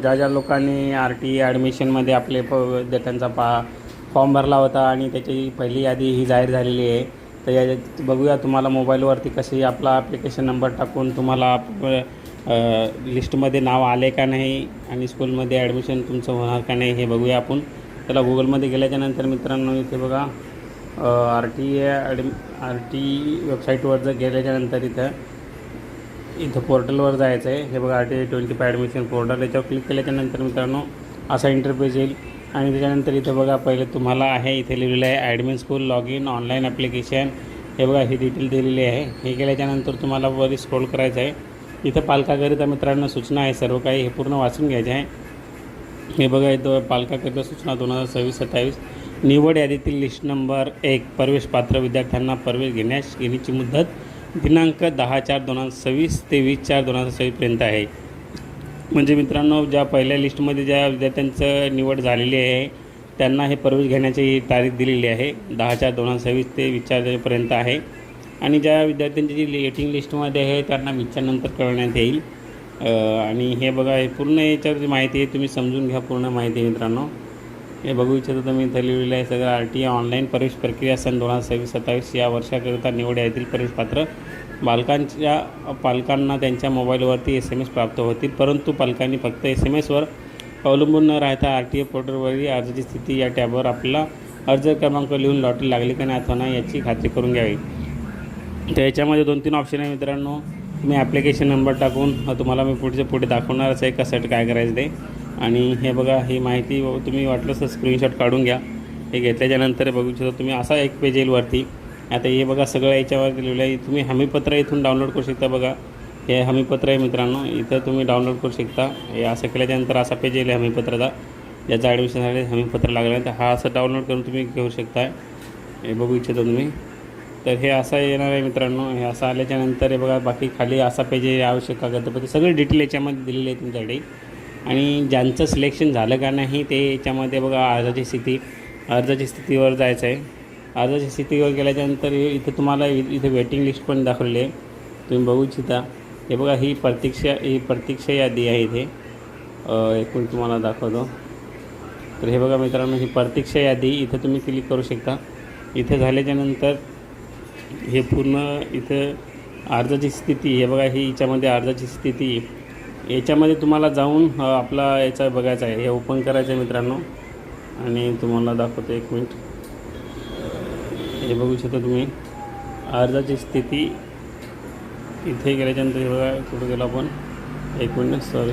ज्या ज्या लोकांनी RTE ॲडमिशनमध्ये आपले विद्यार्थ्यांचा फॉर्म भरला होता आणि त्याची पहिली यादी ही जाहीर झालेली आहे, तर या बघूया तुम्हाला मोबाईलवरती कशी आपला ॲप्लिकेशन नंबर टाकून तुम्हाला लिस्टमध्ये नाव आले का नाही आणि स्कूलमध्ये ॲडमिशन तुमचं होणार का नाही हे बघूया आपण. त्याला गुगलमध्ये गेल्याच्यानंतर मित्रांनो इथे बघा RTE वेबसाईटवर जर गेल्याच्यानंतर इथं पोर्टलवर जायचं आहे. हे बघा RTE 25 ॲडमिशन पोर्टल, याच्यावर क्लिक केल्याच्यानंतर मित्रांनो असा इंटरफेस येईल आणि त्याच्यानंतर इथं बघा पहिले तुम्हाला आहे इथे लिहिलेलं आहे admin school log in online application. हे बघा ही डिटेल दिलेली आहे. हे केल्याच्यानंतर तुम्हाला वर स्क्रोल करायचं आहे. इथं पालकाकरिता मित्रांनो सूचना आहे, सर्व काही हे पूर्ण वाचून घ्यायचे आहे. हे बघा इथं पालकाकरिता सूचना 2026-27 निवड यादीतील लिस्ट नंबर 1 प्रवेश पात्र विद्यार्थ्यांना प्रवेश घेण्याची मुदत दिनांक 10/4/2026 ते 20/4/2026 आहे. म्हणजे मित्रांनो ज्या पहिल्या लिस्टमध्ये ज्या विद्यार्थ्यांचं निवड झालेली आहे त्यांना हे प्रवेश घेण्याची तारीख दिलेली आहे 10/4/2026 ते 20/4 आहे. आणि ज्या विद्यार्थ्यांची जी वेटिंग लिस्टमध्ये आहे त्यांना 20नंतर कळवण्यात येईल. आणि हे बघा हे पूर्ण याच्यावरची माहिती आहे, तुम्ही समजून घ्या पूर्ण माहिती मित्रांनो. हे बघू इच्छितो तुम्ही इथं लिहिलेलं आहे सगळं RTE ऑनलाईन प्रवेश प्रक्रिया सन 2026-27 या वर्षाकरिता निवड यादीतील प्रवेशपात्र पालकांना त्यांच्या मोबाईलवरती SMS प्राप्त होतील, परंतु पालकांनी फक्त SMSवर अवलंबून न राहता RTE पोर्टलवरील अर्जाची स्थिती या टॅबवर आपला अर्ज क्रमांक लिहून लॉटरी लागली का नाही अथवा नाही याची खात्री करून घ्यावी. तर याच्यामध्ये 2-3 ऑप्शन आहे मित्रांनो. तुम्ही ॲप्लिकेशन नंबर टाकून तुम्हाला मी पुढे दाखवणारच आहे कसं काय करायचं ते. आणि हे बघा ही माहिती तुम्ही वाटलं तर स्क्रीनशॉट काढून घ्या. हे घेतल्याच्यानंतर बघू शकता तुम्ही असा एक पेज येईल वरती. आता हे बघा सगळं याच्यावरती लिहिलं आहे. तुम्ही हमीपत्र इथून डाउनलोड करू शकता. बघा हे हमीपत्र आहे मित्रांनो, इथं तुम्ही डाउनलोड करू शकता. हे असं केल्याच्यानंतर असा पेज येईल हमीपत्राचा, ज्याचं ॲडमिशनसाठी हमीपत्र लागलं तर हा असं डाउनलोड करून तुम्ही घेऊ शकता. हे बघू इच्छिता तुम्ही. तर हे असं येणार आहे मित्रांनो. हे असं आल्याच्यानंतर हे बघा बाकी खाली असा पेज आवश्यक कागदपत्रे सगळे डिटेल याच्यामध्ये दिलेले आहे तुमच्याकडे. आणि ज्यांचं सिलेक्शन झालं का नाही ते याच्यामध्ये बघा अर्जाची स्थितीवर जायचं आहे. अर्जाची स्थितीवर गेल्याच्यानंतर इथं तुम्हाला इथे वेटिंग लिस्ट पण दाखवलेली आहे, तुम्ही बघू इच्छिता. हे बघा ही प्रतीक्षा यादी आहे इथे. एकूण तुम्हाला दाखवतो. तर हे बघा मित्रांनो ही प्रतीक्षा यादी इथं तुम्ही क्लिक करू शकता. इथे झाल्याच्यानंतर हे पूर्ण इथं अर्जाची स्थिती हे बघा ही याच्यामध्ये अर्जाची स्थिती याच्यामध्ये तुम्हाला जाऊन आपला याचा बघायचा आहे. हे ओपन करायचं आहे मित्रांनो आणि तुम्हाला दाखवतो. 1 मिनिट. हे बघू शकता तुम्ही अर्जाची स्थिती इथे गेल्याच्यानंतर हे बघा कुठं गेलो आपण. 1 मिनिट सॉरी.